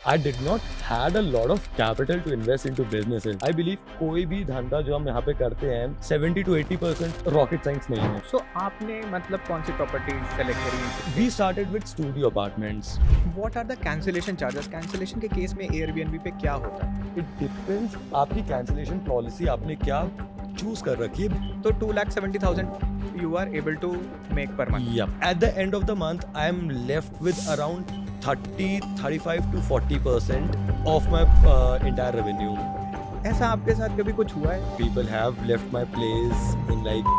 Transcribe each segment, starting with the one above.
I did not had a lot of capital to invest into businesses. I believe कोई भी धंधा जो हम यहाँ पे करते हैं 70 to 80% rocket science नहीं है. So आपने मतलब कौन सी प्रॉपर्टी सेलेक्ट करी? We started with studio apartments. What are the cancellation charges? Cancellation के केस में Airbnb पे क्या होता है? It depends आपकी cancellation policy आपने क्या choose कर रखी है. तो 2,70,000 you are able to make per month. Yep. At the end of the month, I am left with around 35 to 40% of my entire revenue. ऐसा आपके साथ कभी कुछ हुआ है? People have left my place in like.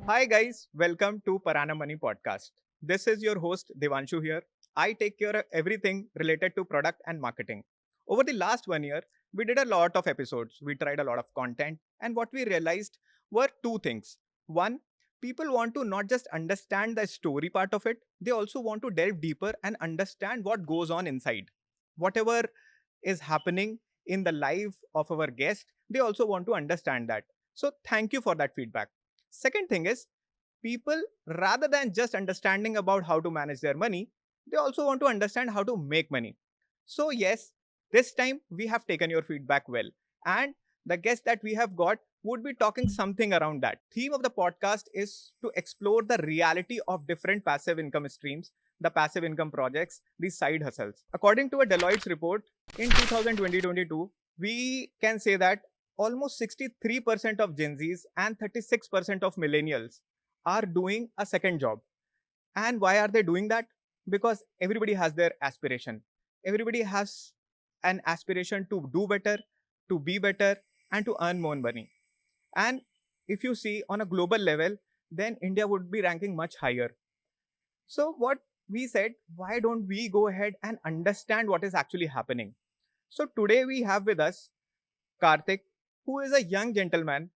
Hi guys, welcome to Per Annum Money Podcast. This is your host Devanshu here. I take care of everything related to product and marketing. Over the last 1 year, we did a lot of episodes. We tried a lot of content, and what we realized were two things. One, people want to not just understand the story part of it, they also want to delve deeper and understand what goes on inside. Whatever is happening in the life of our guest, they also want to understand that. So thank you for that feedback. Second thing is, people, rather than just understanding about how to manage their money, they also want to understand how to make money. So yes, this time we have taken your feedback well, and the guest that we have got would be talking something around that. Theme of the podcast is to explore the reality of different passive income streams, the passive income projects, the side hustles. According to a Deloitte's report in 2022, we can say that almost 63% of Gen Zs and 36% of millennials are doing a second job. And why are they doing that? Because everybody has their aspiration. Everybody has an aspiration to do better, to be better, and to earn more money. And if you see on a global level, then India would be ranking much higher. So what we said, why don't we go ahead and understand what is actually happening? So today we have with us Kartik, who is a young gentleman.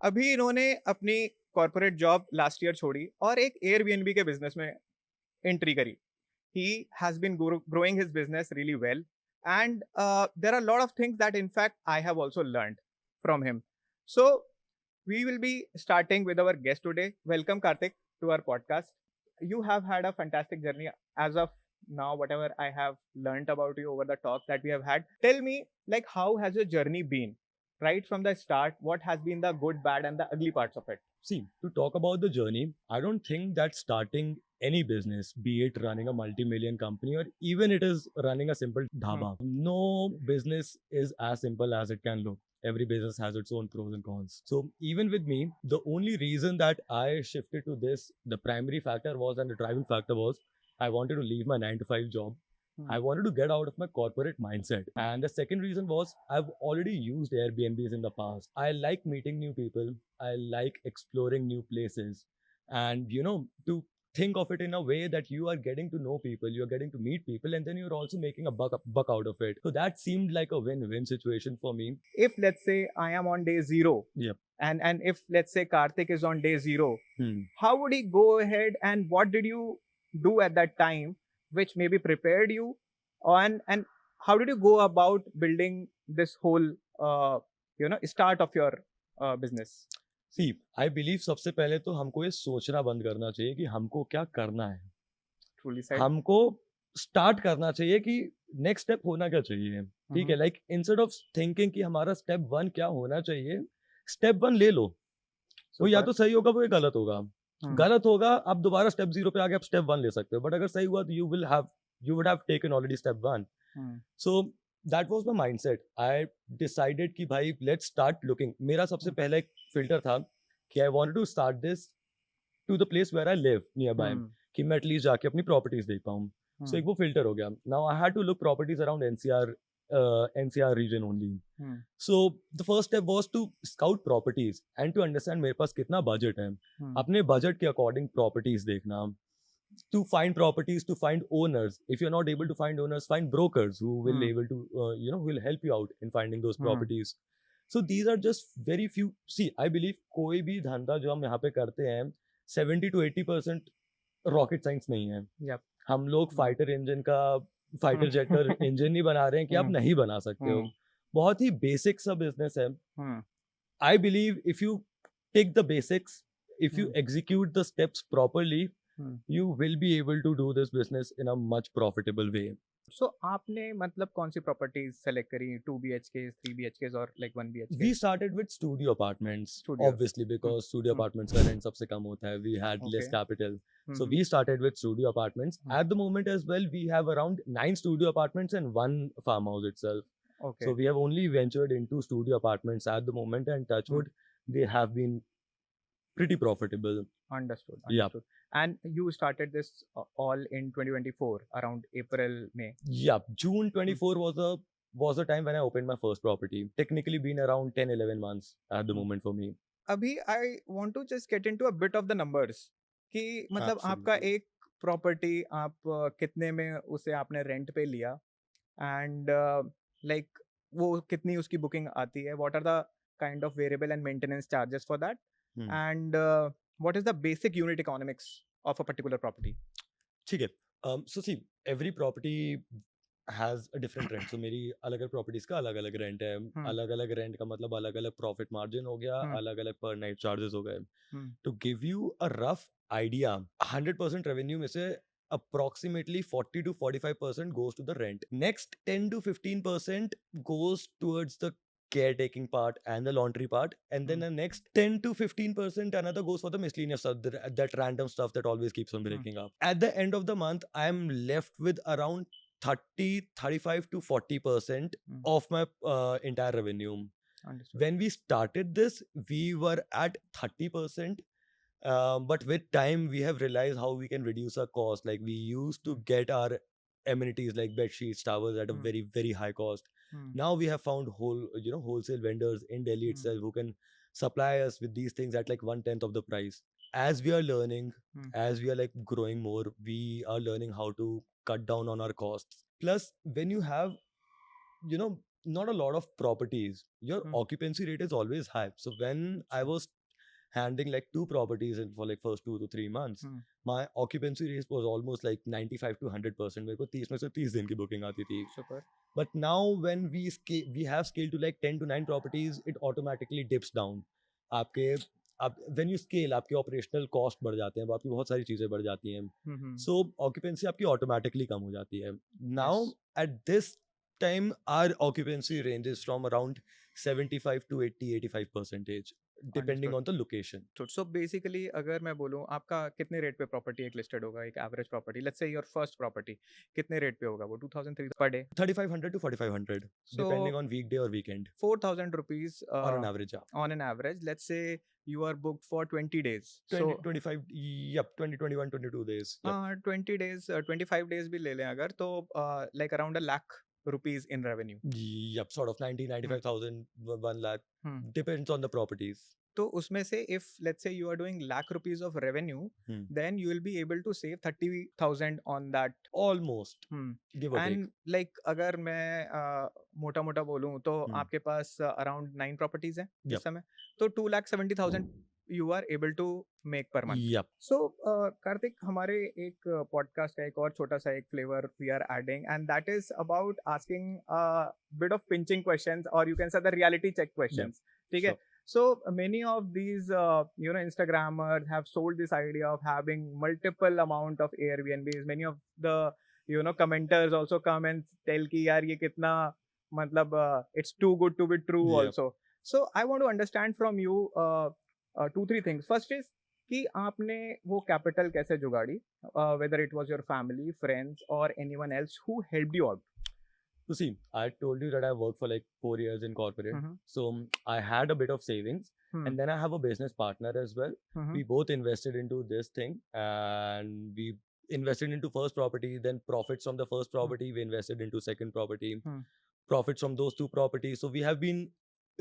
अभी इन्होंने अपनी corporate job last year छोड़ी और एक Airbnb के business में entry करी. He has been growing his business really well. And there are a lot of things that in fact I have also learned from him. So we will be starting with our guest today. Welcome Kartik to our podcast. You have had a fantastic journey as of now, whatever I have learned about you over the talks that we have had. Tell me, like, how has your journey been? Right from the start, what has been the good, bad and the ugly parts of it? See, to talk about the journey, I don't think that starting any business, be it running a multi-million company or even it is running a simple dhaba, no business is as simple as it can look. Every business has its own pros and cons. So even with me, the only reason that I shifted to this, the primary factor was and the driving factor was I wanted to leave my 9 to 5 job. I wanted to get out of my corporate mindset. And the second reason was I've already used Airbnbs in the past. I like meeting new people. I like exploring new places. And, to think of it in a way that you are getting to know people, you're getting to meet people, and then you're also making a buck out of it. So that seemed like a win-win situation for me. If let's say I am on day 0, Yep. and if let's say Kartik is on day 0, how would he go ahead and what did you do at that time which maybe prepared you on, and how did you go about building this whole start of your business? See, I believe सबसे पहले तो हमको ये सोचना बंद करना चाहिए कि हमको क्या करना है. Truly said. हमको स्टार्ट करना चाहिए कि नेक्स्ट स्टेप होना क्या चाहिए. ठीक है, लाइक इंस्टेड ऑफ थिंकिंग कि हमारा स्टेप 1 क्या होना चाहिए, स्टेप 1 ले लो. वो या तो सही होगा वो गलत होगा. गलत होगा आप दोबारा स्टेप 0 पे आके आप स्टेप 1 ले सकते हो, बट अगर सही हुआ तो you would have taken already step 1. So that was my mindset. I decided कि भाई let's start looking. मेरा सबसे पहला एक फिल्टर था कि I wanted to start this to the place where I live nearby, कि मैं एटलीस्ट जाके अपनी प्रॉपर्टीज देख पाऊँ. So एक वो फिल्टर हो गया. Now I had to look properties around NCR region only. So the first step was to scout properties and to understand मेरे पास कितना बजट है. अपने बजट के अकॉर्डिंग प्रॉपर्टीज देखना. To find properties, to find owners. If you're not able to find owners, find brokers who will able to, who will help you out in finding those properties. So these are just very few. See, I believe कोई भी धंधा जो हम यहाँ पे करते हैं 70 to 80% rocket science नहीं है. Yep. हम लोग फाइटर जेट का इंजन नहीं बना रहे हैं कि आप नहीं बना सकते हो. बहुत ही बेसिक सा बिजनेस है. I believe if you take the basics, if you execute the steps properly, Hmm. you will be able to do this business in a much profitable way. So आपने मतलब कौन सी प्रॉपर्टीज सेलेक्ट करी, 2 BHK, 3 BHK और like 1 BHK? We started with studio apartments, Studio. obviously, because studio apartments का rent सबसे कम होता है. We had less Okay. capital, so Mhm. we started with studio apartments. Hmm. At the moment as well, we have around 9 studio apartments and 1 farmhouse itself. Okay. So we have only ventured into studio apartments at the moment, and touchwood, they have been pretty profitable. Understood. Yeah. Understood. And you started this all in 2024, around April, May. Yeah, June 24 was the time when I opened my first property. Technically been around 10-11 months at the moment for me. अभी I want to just get into a bit of the numbers कि मतलब आपका Absolutely. एक property आप कितने में उसे आपने रेंट पे लिया, एंड लाइक वो कितनी उसकी बुकिंग आती है, what are the kind of variable and maintenance charges for that, and what is the basic unit economics of a particular property? ठीक है. So see, every property has a different rent. So मेरी अलग अलग properties का अलग अलग rent है. अलग अलग rent का मतलब अलग अलग profit margin हो गया, अलग अलग per night charges हो गए. To give you a rough idea, 100% revenue में से approximately 40 to 45% goes to the rent. Next 10 to 15% goes towards the caretaking part and the laundry part, and then the next 10 to 15% another goes for the miscellaneous stuff, that random stuff that always keeps on breaking up. At the end of the month, I am left with around 35 to 40% of my entire revenue. Understood. When we started this, we were at 30%. But with time, we have realized how we can reduce our cost. Like we used to get our amenities like bed sheets, towels at a very, very high cost. Now we have found wholesale vendors in Delhi itself who can supply us with these things at like 1/10 of the price. As we are learning, as we are like growing more, we are learning how to cut down on our costs. Plus, when you have, not a lot of properties, your occupancy rate is always high. So when I was handling like 2 properties for like first 2 to 3 months, my occupancy rate was almost like 95 to 100%. मेरे को 30 में से 30 दिन की booking आती थी. Super. But now when we have scaled to like 10 to 9 properties, it automatically dips down. When you scale, आपके operational cost बढ़ जाते हैं, आपकी बहुत सारी चीजें बढ़ जाती हैं. So occupancy आपकी automatically कम हो जाती है. Now at this time, our occupancy ranges from around 75 to 80-85%, depending on the location. So basically अगर मैं बोलूँ, आपका कितने रेट पे प्रॉपर्टी एक लिस्टेड होगा, एक average property, let's say your first property कितने रेट पे होगा वो? 2003 per day, 3,500 to 4,500, depending on weekday or weekend. 4,000 rupees On an average, yeah. on an average. Let's say you are booked for 20 days. 20, 25, yep, 20, 21, 22 days. Yep. 20 days, 25 days भी ले लें अगर, तो like around ₹1,00,000 in revenue. Yep, sort of 90, 95,000, 1 lakh. Depends on the properties. तो उसमें से if let's say you are doing ₹1,00,000 of revenue, then you will be able to save 30,000 on that. Almost. Give or take. And like अगर मैं मोटा मोटा बोलूँ तो आपके पास around 9 properties हैं इस समय, तो 2,70,000 you are able to make per month. Yep. So Kartik, हमारे एक podcast का एक और छोटा सा एक flavor we are adding, and that is about asking a bit of pinching questions, or you can say the reality check questions. ठीक है? So many of these Instagrammers have sold this idea of having multiple amount of Airbnbs. Many of the commenters also come and tell कि यार ये कितना मतलब it's too good to be true. Also. So I want to understand from you 2-3 things. First is कि आपने वो capital कैसे जुगाड़ी, whether it was your family, friends or anyone else who helped you out. So see, I told you that I worked for like 4 years in corporate. So I had a bit of savings, and then I have a business partner as well. We both invested into this thing, and we invested into first property, then profits from the first property, we invested into second property, profits from those 2 properties. So we have been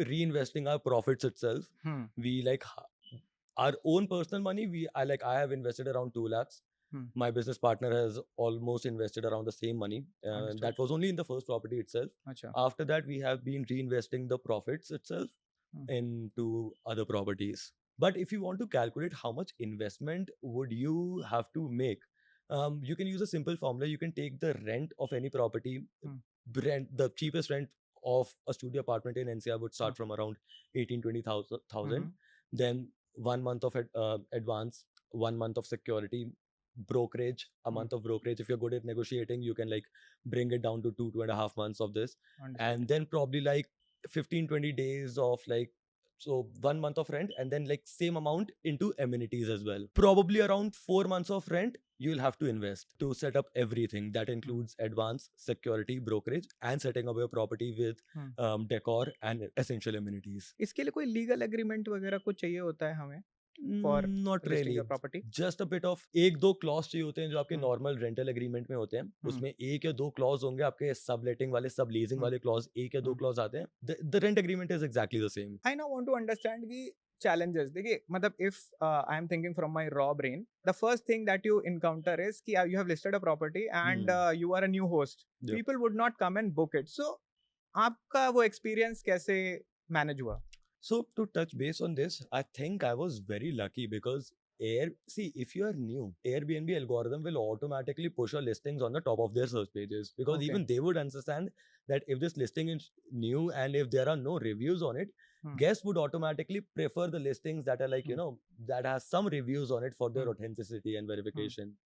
reinvesting our profits itself. We like our own personal money. I have invested around 2 lakhs. My business partner has almost invested around the same money. That was only in the first property itself. Achha. After that, we have been reinvesting the profits itself into other properties. But if you want to calculate how much investment would you have to make, you can use a simple formula. You can take the rent of any property. The cheapest rent of a studio apartment in NCR would start from around 18-20,000. Then 1 month of advance, 1 month of security, brokerage, a month of brokerage. If you're good at negotiating, you can like bring it down to 2.5 months of this. Understood. And then probably like 15-20 days of like, so 1 month of rent, and then like same amount into amenities as well. Probably around 4 months of rent you'll have to invest to set up everything. That includes advance, security, brokerage, and setting up your property with decor and essential amenities. इसके लिए कोई legal agreement वगैरह कुछ चाहिए होता है हमें for Not listing really. Your property? Just a bit of एक दो क्लॉज चाहिए होते हैं जो आपके हम्म, नॉर्मल रेंटल एग्रीमेंट में होते हैं. हम्म, उसमें एक या दो क्लॉज होंगे आपके सब लेटिंग वाले, सब लीजिंग हम्म, वाले क्लॉज, एक या दो हम्म. क्लॉज आते हैं. The rent agreement is exactly the same. I now want to understand the challenges. देखिए मतलब if I am thinking from my raw brain, the first thing that you encounter is कि you have listed a property and you are a new host. Yep. People would not come and book it. So आपका वो experience कैसे manage हुआ? So to touch base on this, I think I was very lucky because if you are new, Airbnb algorithm will automatically push your listings on the top of their search pages, because Okay. even they would understand that if this listing is new and if there are no reviews on it, guests would automatically prefer the listings that are like, that has some reviews on it for their authenticity and verification.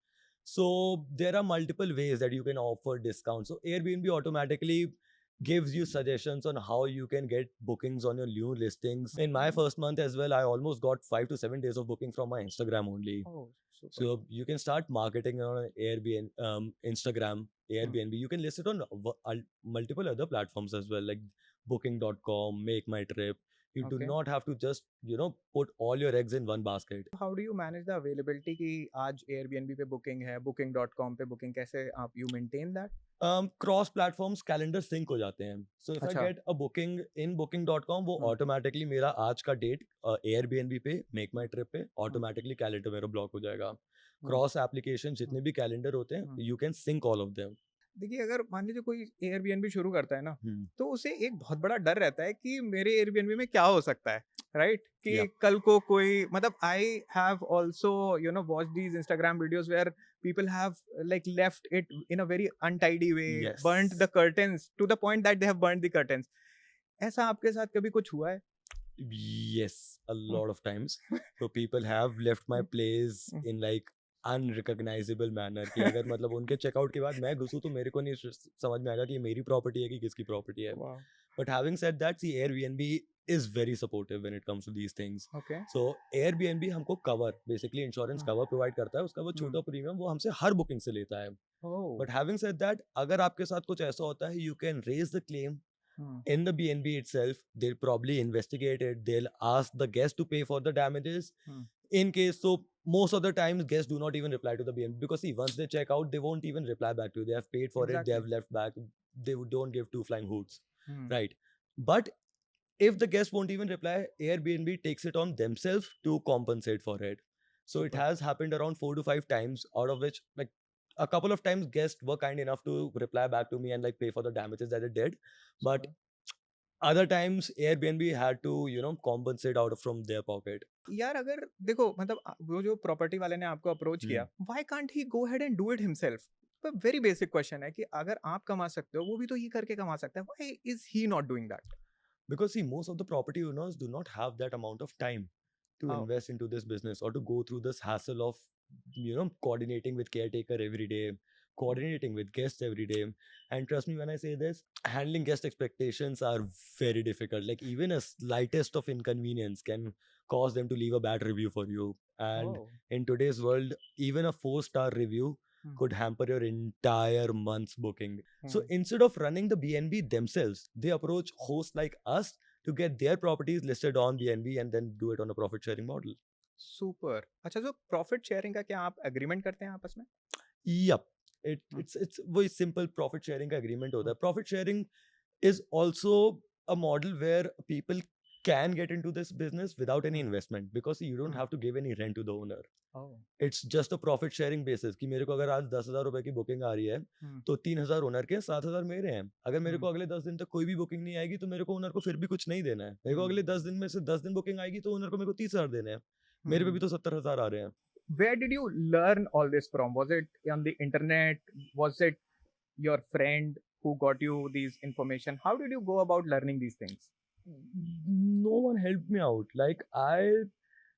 So there are multiple ways that you can offer discounts. So Airbnb automatically gives you suggestions on how you can get bookings on your new listings. In my first month as well, I almost got 5 to 7 days of booking from my Instagram only. Oh, super. So you can start marketing on Airbnb, Instagram, Airbnb. You can list it on multiple other platforms as well, like booking.com, Make My Trip. You do Okay. not have to just, put all your eggs in one basket. How do you manage the availability कि आज Airbnb पे booking है, booking.com पे booking, कैसे आप you maintain that? Cross platforms calendar sync हो जाते हैं. So if अच्छा. I get a booking in booking.com, वो automatically मेरा आज का date Airbnb पे, Make My Trip पे automatically calendar मेरा block हो जाएगा. Cross application जितने भी calendar होते हैं, you can sync all of them. देखिए अगर मान लीजिए कोई Airbnb शुरू करता है ना, तो उसे एक बहुत बड़ा डर रहता है कि मेरे Airbnb में क्या हो सकता है, राइट? कि कल को कोई मतलब I have also watched these Instagram videos where people have like left it in a very untidy way, burnt the curtains to the point that they have burnt the curtains. ऐसा आपके साथ कभी कुछ हुआ है? Yes, a lot of times. So people have left my place in like unrecognizable manner कि अगर मतलब उनके चेकआउट के बाद मैं घुसूँ तो मेरे को नहीं समझ में आएगा कि ये मेरी प्रॉपर्टी है कि किसकी प्रॉपर्टी है. But having said that, see, Airbnb is very supportive when it comes to these things. Okay. So Airbnb हमको cover, basically insurance cover provide करता है. उसका वो छोटा प्रीमियम वो हमसे हर बुकिंग से लेता है. But having said that, अगर आपके साथ कुछ ऐसा होता है, you can raise the claim in the BNB itself. They'll probably investigate it. They'll ask the guest to pay for the damages. In case, so most of the times guests do not even reply to the BNB, because see, once they check out, they won't even reply back to you. They have paid for it. They have left back. They don't give two flying hoots, right? But if the guest won't even reply, Airbnb takes it on themselves to compensate for it. So it has happened around 4 to 5 times, out of which like a couple of times guests were kind enough to reply back to me and like pay for the damages that it did. But other times Airbnb had to compensate out from their pocket. यार अगर देखो मतलब वो जो property वाले ने आपको approach किया, why can't he go ahead and do it himself? तो वेरी बेसिक क्वेश्चन है कि अगर आप कमा सकते हो, वो भी तो ये करके कमा सकता है. Why is he not doing that? Because see, most of the property owners do not have that amount of time to invest into this business or to go through this hassle of coordinating with caretaker every day, coordinating with guests every day. And trust me when I say this, handling guest expectations are very difficult. Like even a slightest of inconvenience can cause them to leave a bad review for you. And in today's world, even a 4-star review could hamper your entire month's booking. So instead of running the BNB themselves, they approach hosts like us to get their properties listed on BNB and then do it on a profit sharing model. Super. अच्छा, जो profit sharing का क्या आप agreement करते हैं आपस में? Yup. It's very simple profit sharing का agreement होता है. Profit sharing is also a model where people can get into this business without any investment, because you don't have to give any rent to the owner. It's just a profit sharing basis कि मेरे को अगर आज 10,000 रुपए की booking आ रही है तो 3,000 ओनर के, 7,000 मेरे हैं. अगर मेरे को अगले 10 दिन तक कोई भी बुकिंग नहीं आएगी तो मेरे को ओनर को फिर भी कुछ नहीं देना है. मेरे को अगले 10 दिन में से 10 दिन बुकिंग आएगी तो ओनर को मेरे को 30,000 देने हैं. मेरे पे भी तो 70,000 आ रहे हैं. Where did you learn all this from? Was it on the internet? Was it your friend who got you these information? How did you go about learning these things? No one helped me out. Like I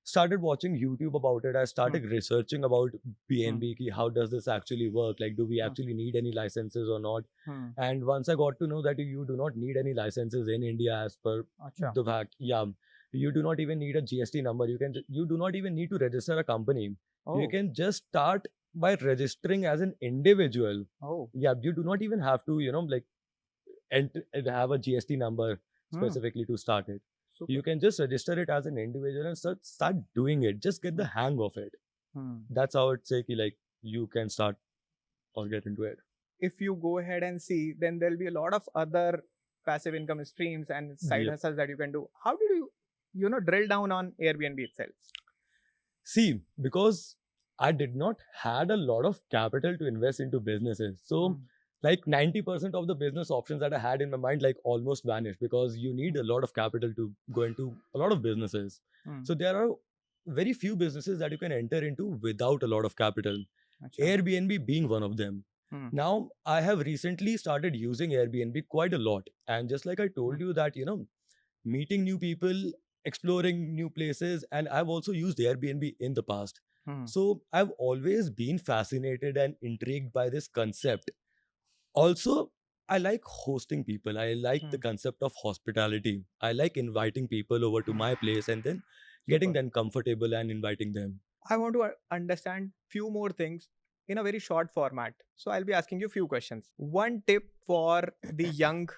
started watching YouTube about it. I started researching about BNB, ki how does this actually work? Like, do we actually need any licenses or not? And once I got to know that you do not need any licenses in India as per Acha. the fact, yeah, you do not even need a GST number. You do not even need to register a company. Oh. You can just start by registering as an individual. Oh. Yeah, you do not even have to, like, have a GST number specifically to start it. Super. You can just register it as an individual and start doing it. Just get the hang of it. That's how I'd say like you can start or get into it. If you go ahead and see, then there'll be a lot of other passive income streams and side hustles that you can do. How did you drill down on Airbnb itself? See, because I did not had a lot of capital to invest into businesses. So like 90% of the business options that I had in my mind like almost vanished because you need a lot of capital to go into a lot of businesses. So there are very few businesses that you can enter into without a lot of capital. Achha. Airbnb being one of them. Now I have recently started using Airbnb quite a lot. And just like I told you that, meeting new people, exploring new places, and I've also used Airbnb in the past. So I've always been fascinated and intrigued by this concept. Also, I like hosting people. I like the concept of hospitality. I like inviting people over to my place and then getting them comfortable and inviting them. I want to understand few more things in a very short format. So I'll be asking you a few questions. One tip for the young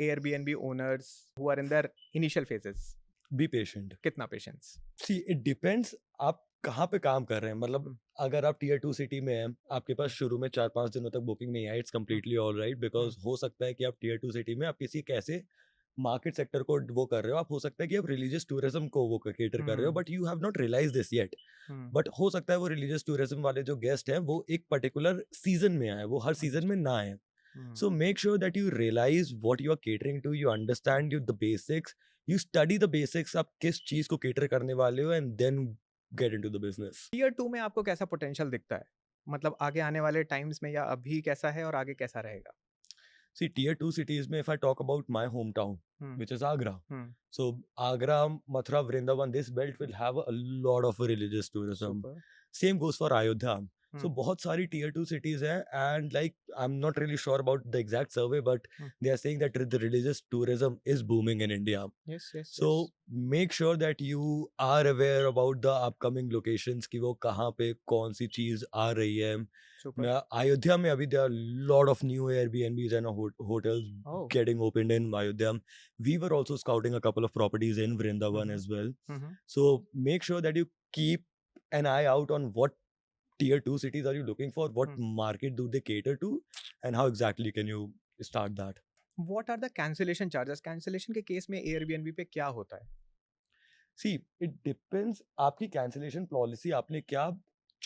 Airbnb owners who are in their initial phases. Be patient. कितना patience? See, it depends. आप कहाँ पे काम कर रहे हैं मतलब अगर आप टीयर 2 सिटी में हैं आपके पास शुरू में 4-5 दिनों तक बुकिंग नहीं I it's completely all right because हो सकता है कि आप टीयर 2 सिटी में आप किसी कैसे मार्केट सेक्टर को वो कर रहे हो आप हो सकता है कि आप रिलीजियस टूरिज्म को वो केटर कर रहे हो but you have not realise this yet but हो सकता है वो रिलीजियस टूरिज्म वाले जो गेस्ट हैं वो एक पर्टिकुलर सीजन में आए वो हर सीजन में ना आए so make sure that you realize what you are catering to you understand the basics you study the basics आप किस चीज को cater करने वाले हो and then get into the business. Tier 2 में आपको कैसा potential दिखता है मतलब आगे आने वाले times में या अभी कैसा है और आगे कैसा रहेगा? See, tier 2 cities में if I talk about my hometown which is Agra. So Agra, Mathura, Vrindavan, this belt will have a lot of religious tourism. Super. Same goes for Ayodhya. So बहुत सारी tier 2 cities हैं and like I'm not really sure about the exact survey but they are saying that the religious tourism is booming in India. Yes. So make sure that you are aware about the upcoming locations कि वो कहाँ पे कौन सी चीज आ रही है. Ayodhya में अभी there are a lot of new Airbnbs and hotels getting opened in Ayodhya. We were also scouting a couple of properties in Vrindavan as well. So make sure that you keep an eye out on what tier 2 cities are you looking for, what market do they cater to, and how exactly can you start that. What are the cancellation charges? Cancellation के case में Airbnb पे क्या होता है? See, it depends. आपकी cancellation policy आपने क्या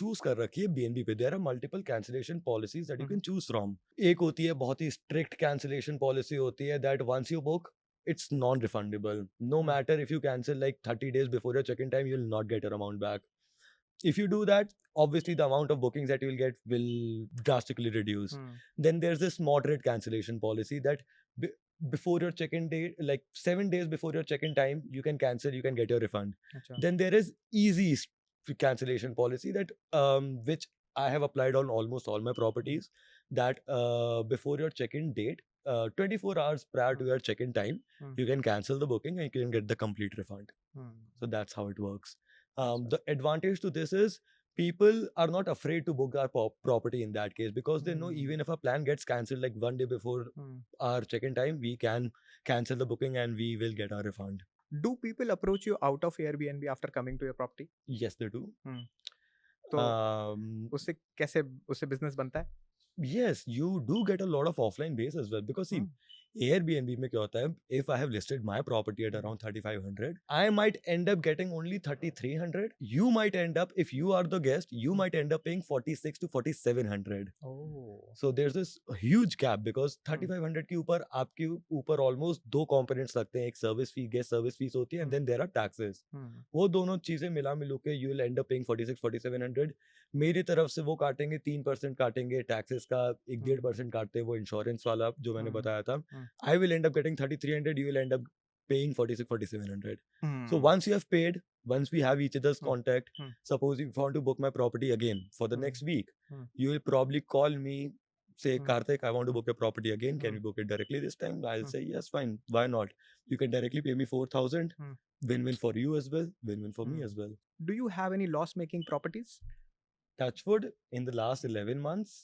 choose कर रखी है BNB पे. There are multiple cancellation policies that you can choose from. एक होती है बहुत ही strict cancellation policy होती है that once you book, it's non-refundable. No matter if you cancel like 30 days before your check-in time, you'll not get your amount back. If you do that, obviously the amount of bookings that you will get will drastically reduce. Then there's this moderate cancellation policy that before your check-in date, like 7 days before your check-in time, you can cancel, you can get your refund. Achha. Then there is easy cancellation policy that which I have applied on almost all my properties that before your check-in date, 24 hours prior to your check-in time, you can cancel the booking and you can get the complete refund. So that's how it works. The advantage to this is people are not afraid to book our property in that case because they know even if a plan gets cancelled like 1 day before our check-in time, we can cancel the booking and we will get our refund. Do people approach you out of Airbnb after coming to your property? Yes, they do. तो उससे कैसे उससे business बनता है? Yes, you do get a lot of offline base as well because see, Airbnb में क्या होता है? If I have listed my property at around 3,500, I might end up getting only 3,300. You might end up, if you are the guest, you might end up paying 46 to 4,700. Oh. So there's this huge gap because 3,500 के ऊपर आपके ऊपर almost दो components लगते हैं. एक service fee, guest service fees होती है, and then there are taxes. वो दोनों चीजें मिला मिलू के you will end up paying 46, 4,700. मेरी तरफ से वो काटेंगे 3% काटेंगे टैक्सेस का 1-1.5% काटते हैं वो इंश्योरेंस वाला जो मैंने बताया था. I will end up getting 3,300. You will end up paying 4,700. So Hmm. once you have paid, once we have each other's Hmm. contact, Hmm. suppose you want to book my property again for the Hmm. next week, Hmm. you will probably call me, say, Hmm. Kartik, I want to Hmm. book your property again. Can Hmm. we book it directly this time? I'll Hmm. say, yes, fine. Why not? You can directly pay me 4,000. Hmm. Win-win for you as well. Win-win for me Hmm. as well. Do you have any loss-making properties? Touchwood, in the last 11 months,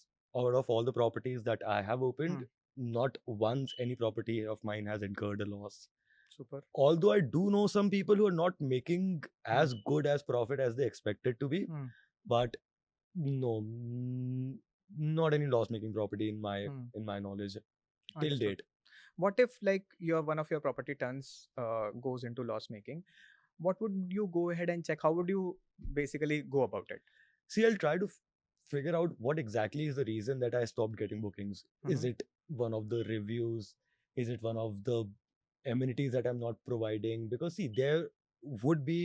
out of all the properties that I have opened, not once any property of mine has incurred a loss. Super. Although I do know some people who are not making as good as profit as they expected to be, Hmm. but no, not any loss making property in my Hmm. knowledge till Understood. date. What if like your one of your property turns goes into loss making? What would you go ahead and check? How would you basically go about it? See, I'll try to figure out what exactly is the reason that I stopped getting bookings. Is Mhm. it one of the reviews? Is it one of the amenities that I'm not providing? Because see, there would be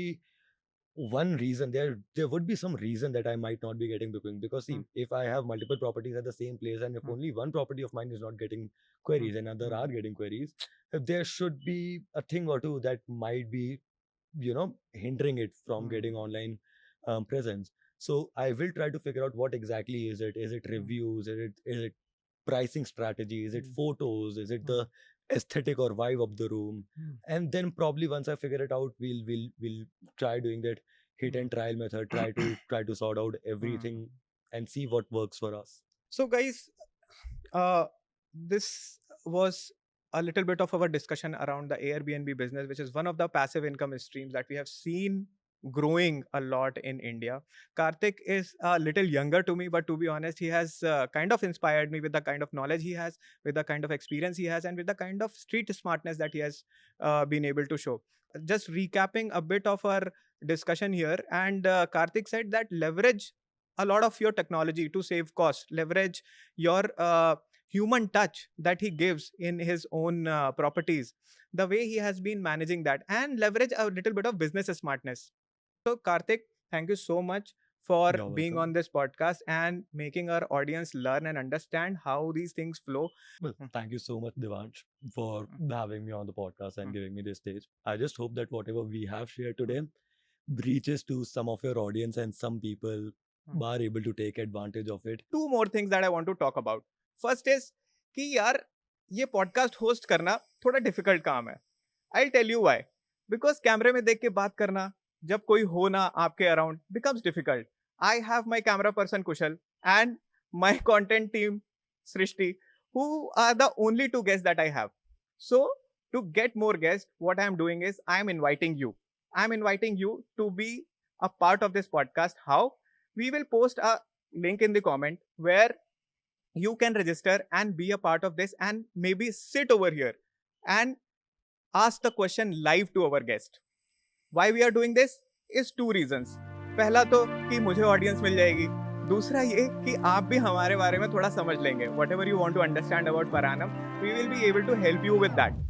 one reason, there would be some reason that I might not be getting booking, because see, Mm. if I have multiple properties at the same place and if Mm. only one property of mine is not getting Mm. queries and other Mm. are getting queries, there should be a thing or two that might be, hindering it from getting Mm. online presence. So I will try to figure out what exactly is it. Is it Mm. reviews? Is it pricing strategy? Is it Mm. photos? Is it Mm. the aesthetic or vibe of the room? Mm. And then probably once I figure it out, we'll try doing that hit and Mm. trial method. Try to sort out Mm. everything and see what works for us. So, guys, this was a little bit of our discussion around the Airbnb business, which is one of the passive income streams that we have seen growing a lot in India. Kartik is a little younger to me, but to be honest, he has kind of inspired me with the kind of knowledge he has, with the kind of experience he has, and with the kind of street smartness that he has been able to show. Just recapping a bit of our discussion here, and Kartik said that leverage a lot of your technology to save cost, leverage your human touch that he gives in his own properties, the way he has been managing that, and leverage a little bit of business smartness. So, Kartik, thank you so much for You're being on welcome. this podcast and making our audience learn and understand how these things flow. Well, Mm. thank you so much, Devansh, for Mm. having me on the podcast and Mm. giving me this stage. I just hope that whatever we have shared Mm. today reaches to some of your audience and some people Mm. are able to take advantage of it. Two more things that I want to talk about. First is कि यार ये podcast host करना थोड़ा difficult काम है. I'll tell you why. Because कैमरे में देख के बात करना जब कोई हो ना आपके around becomes difficult. I have my camera person Kushal and my content team Srishti, who are the only two guests that I have. So to get more guests, what I am doing is I am inviting you. I am inviting you to be a part of this podcast. How? We will post a link in the comment where you can register and be a part of this and maybe sit over here and ask the question live to our guest. Why we are doing this is two reasons. पहला तो कि मुझे audience मिल जाएगी, दूसरा ये कि आप भी हमारे बारे में थोड़ा समझ लेंगे. Whatever you want to understand about Per Annum, we will be able to help you with that.